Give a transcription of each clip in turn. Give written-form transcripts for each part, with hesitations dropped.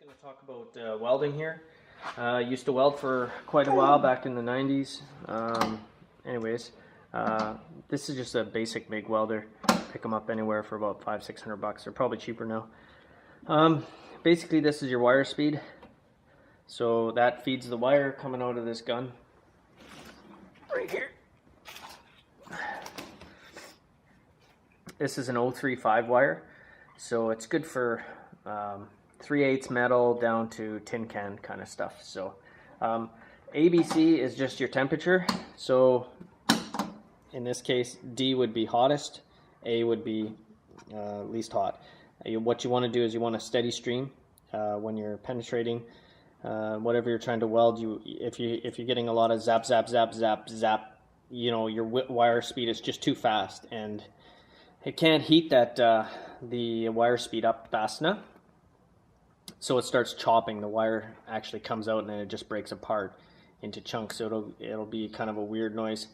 Going to talk about welding here. Used to weld for quite a while back in the 90s. Anyways, this is just a basic MIG welder. Pick them up anywhere for about $500-600. They're probably cheaper now. Basically, this is your wire speed. So that feeds the wire coming out of this gun right here. This is an 035 wire, so it's good for 3/8 metal down to tin can kind of stuff. So ABC is just your temperature. So in this case, D would be hottest, A would be least hot. What you want to do is you want a steady stream when you're penetrating whatever you're trying to weld. If you're getting a lot of zap zap zap zap zap, you know, your wire speed is just too fast, and it can't heat that the wire speed up fast enough. So it starts chopping. The wire actually comes out and then it just breaks apart into chunks. So it'll be kind of a weird noise.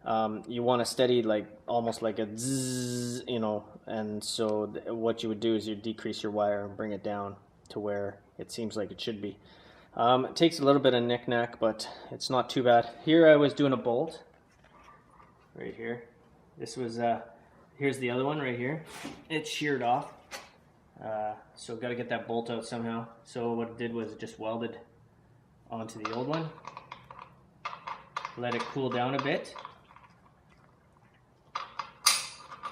You want to steady, like almost like a zzz, you know. And so what you would do is you decrease your wire and bring it down to where it seems like it should be. It takes a little bit of knick-knack, but it's not too bad. Here I was doing a bolt right here. This was here's the other one right here. It's sheared off. So got to get that bolt out somehow. So what it did was it just welded onto the old one, let it cool down a bit,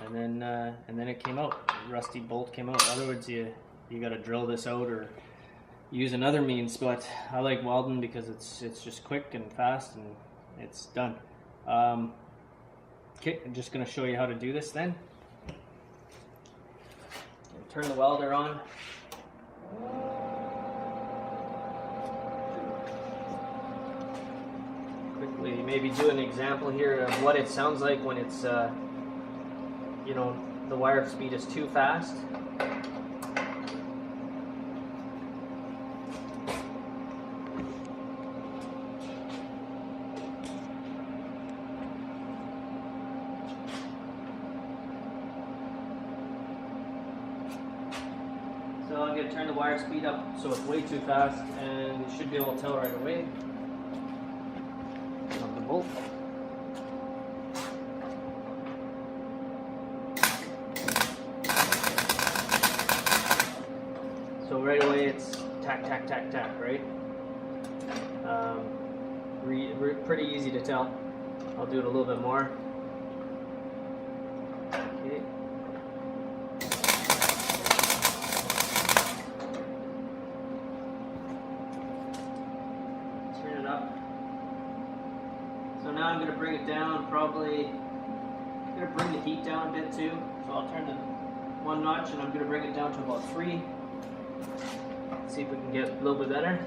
and then it came out. The rusty bolt came out. In other words, you got to drill this out or use another means. But I like welding because it's just quick and fast and it's done. Okay, I'm just going to show you how to do this then. Turn the welder on. Quickly, maybe do an example here of what it sounds like when it's, you know, the wire speed is too fast. So I'm going to turn the wire speed up so it's way too fast, and you should be able to tell right away. On the bolt. So right away it's tack, tack, tack, tack, right? Pretty easy to tell. I'll do it a little bit more. Okay. So now I'm going to bring it down, probably, I'm going to bring the heat down a bit too. So I'll turn it one notch and I'm going to bring it down to about 3. See if we can get a little bit better.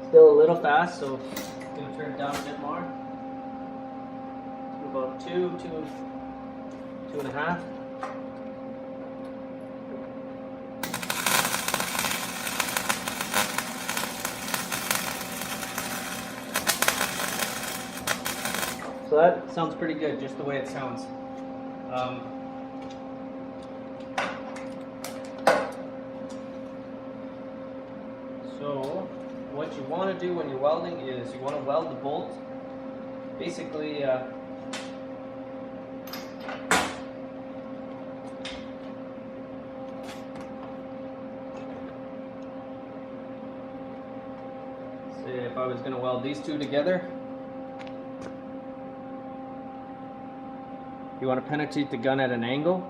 Still a little fast, so I'm going to turn it down a bit more. To about 2.5. So that sounds pretty good, just the way it sounds. So what you want to do when you're welding is you want to weld the bolt. Basically, say if I was going to weld these two together, you want to penetrate the gun at an angle,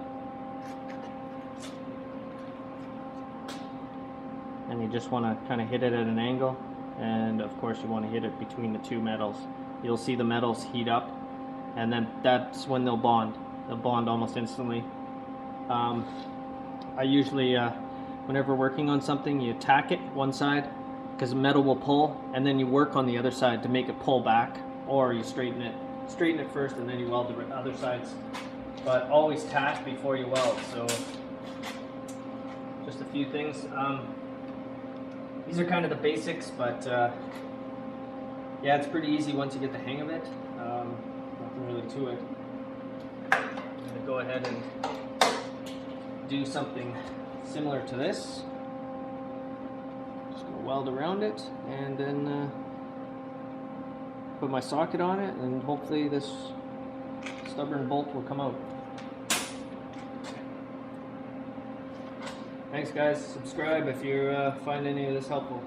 and you just want to kind of hit it at an angle, and of course you want to hit it between the two metals. You'll see the metals heat up, and then that's when they'll bond. They'll bond almost instantly. I usually, whenever working on something, you tack it one side because the metal will pull, and then you work on the other side to make it pull back, or you straighten it first and then you weld the other sides, but always tack before you weld. So just a few things. These are kind of the basics, but yeah, it's pretty easy once you get the hang of it. Nothing really to it. I'm gonna go ahead and do something similar to this. Just gonna weld around it and then put my socket on it, and hopefully this stubborn bolt will come out. Thanks guys, subscribe if you find any of this helpful.